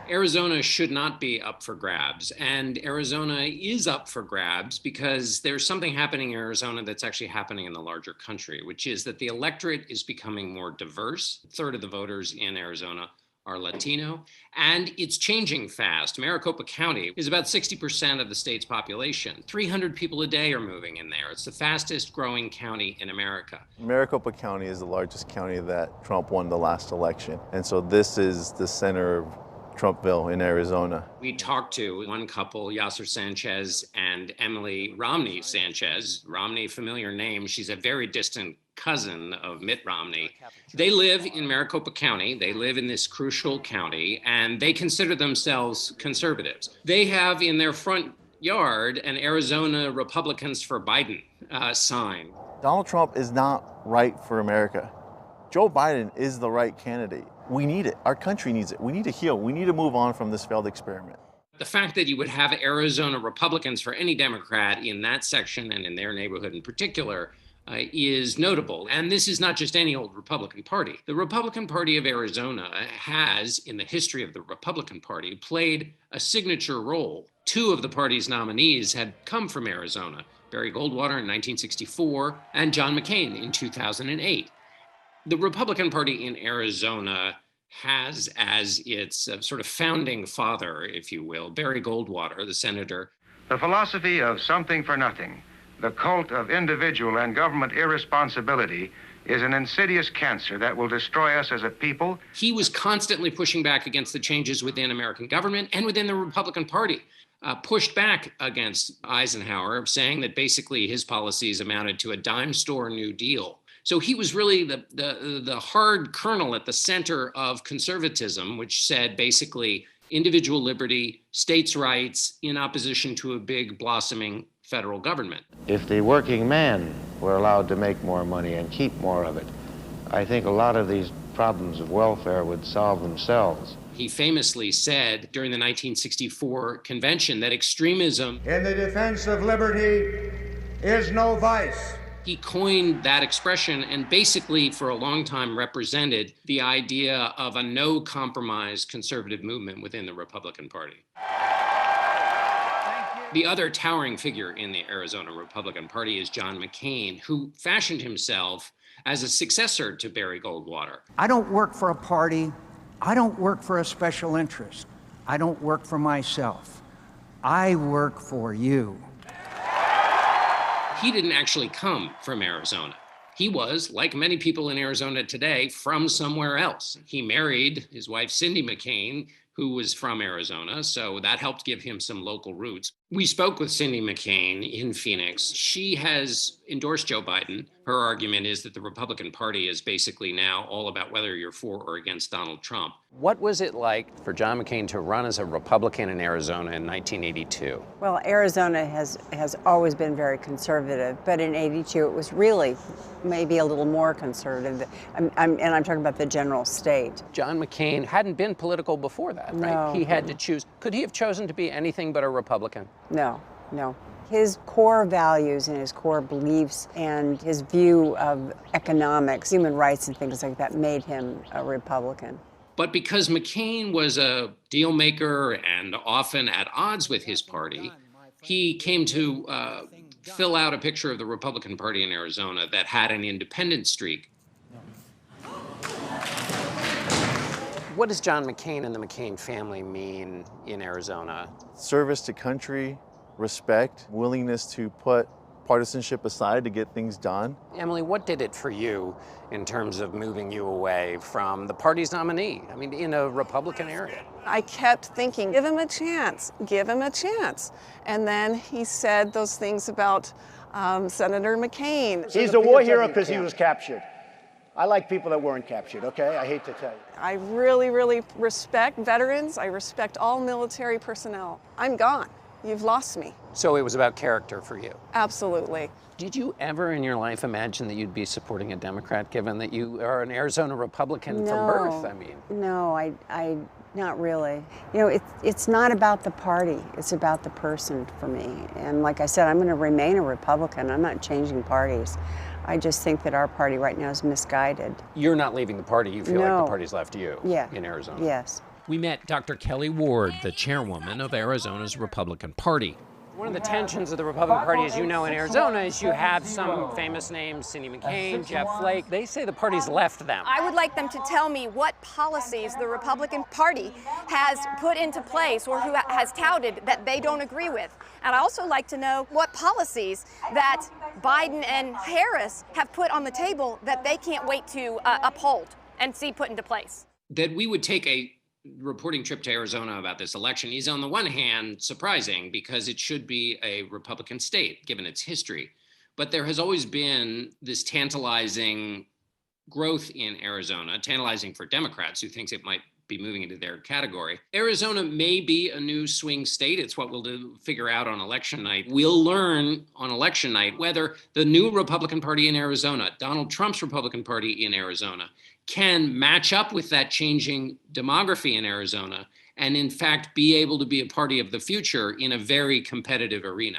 Arizona should not be up for grabs. And Arizona is up for grabs because there's something happening in Arizona that's actually happening in the larger country, which is that the electorate is becoming more diverse. A third of the voters in Arizona are Latino, and it's changing fast. Maricopa County is about 60% of the state's population. 300 people a day are moving in there. It's the fastest growing county in America. Maricopa County is the largest county that Trump won the last election. And so this is the center of Trumpville in Arizona. We talked to one couple, Yasser Sanchez and Emily Romney Sanchez. Romney, familiar name. She's a very distant cousin of Mitt Romney. They live in Maricopa County. They live in this crucial county, and they consider themselves conservatives. They have in their front yard an Arizona Republicans for Biden sign. Donald Trump is not right for America. Joe Biden is the right candidate. We need it. Our country needs it. We need to heal. We need to move on from this failed experiment. The fact that you would have Arizona Republicans for any Democrat in that section and in their neighborhood in particular is notable. And this is not just any old Republican Party. The Republican Party of Arizona has, in the history of the Republican Party, played a signature role. Two of the party's nominees had come from Arizona, Barry Goldwater in 1964 and John McCain in 2008. The Republican Party in Arizona has as its sort of founding father, if you will, Barry Goldwater, the senator. The philosophy of something for nothing, the cult of individual and government irresponsibility, is an insidious cancer that will destroy us as a people. He was constantly pushing back against the changes within American government and within the Republican Party. Pushed back against Eisenhower, saying that basically his policies amounted to a dime store New Deal. So he was really the hard kernel at the center of conservatism, which said basically individual liberty, states' rights in opposition to a big blossoming federal government. If the working man were allowed to make more money and keep more of it, I think a lot of these problems of welfare would solve themselves. He famously said during the 1964 convention that extremism in the defense of liberty is no vice. He coined that expression and basically for a long time represented the idea of a no compromise conservative movement within the Republican Party. The other towering figure in the Arizona Republican Party is John McCain, who fashioned himself as a successor to Barry Goldwater. I don't work for a party. I don't work for a special interest. I don't work for myself. I work for you. He didn't actually come from Arizona. He was, like many people in Arizona today, from somewhere else. He married his wife, Cindy McCain, who was from Arizona, so that helped give him some local roots. We spoke with Cindy McCain in Phoenix. She has endorsed Joe Biden. Her argument is that the Republican Party is basically now all about whether you're for or against Donald Trump. What was it like for John McCain to run as a Republican in Arizona in 1982? Well, Arizona has always been very conservative, but in 82 it was really maybe a little more conservative. And I'm talking about the general state. John McCain hadn't been political before that, right? No. He had to choose. Could he have chosen to be anything but a Republican? No. His core values and his core beliefs and his view of economics, human rights and things like that made him a Republican. But because McCain was a deal maker and often at odds with his party, he came to fill out a picture of the Republican Party in Arizona that had an independent streak. What does John McCain and the McCain family mean in Arizona? Service to country, respect, willingness to put partisanship aside to get things done. Emily, what did it for you in terms of moving you away from the party's nominee? I mean, in a Republican area. I kept thinking, give him a chance, give him a chance. And then he said those things about Senator McCain. He's a war hero because he was captured. I like people that weren't captured, okay? I hate to tell you. I really, really respect veterans. I respect all military personnel. I'm gone. You've lost me. So it was about character for you? Absolutely. Did you ever in your life imagine that you'd be supporting a Democrat, given that you are an Arizona Republican from birth? I mean, No, I not really. You know, it's not about the party. It's about the person for me. And like I said, I'm going to remain a Republican. I'm not changing parties. I just think that our party right now is misguided. you're not leaving the party. You feel like the party's left you Yeah. in Arizona. Yes. We met Dr. Kelly Ward, the chairwoman of Arizona's Republican Party. One of the tensions of the Republican Party, as you know, in Arizona is you have some famous names, Cindy McCain, Jeff Flake. They say the party's left them. I would like them to tell me what policies the Republican Party has put into place or who has touted that they don't agree with. And I also like to know what policies that Biden and Harris have put on the table that they can't wait to uphold and see put into place. That we would take a reporting trip to Arizona about this election is, on the one hand, surprising because it should be a Republican state, given its history. But there has always been this tantalizing growth in Arizona, tantalizing for Democrats who thinks it might be moving into their category. Arizona may be a new swing state. It's what we'll figure out on election night. We'll learn on election night whether the new Republican Party in Arizona, Donald Trump's Republican Party in Arizona, can match up with that changing demography in Arizona and, in fact, be able to be a party of the future in a very competitive arena.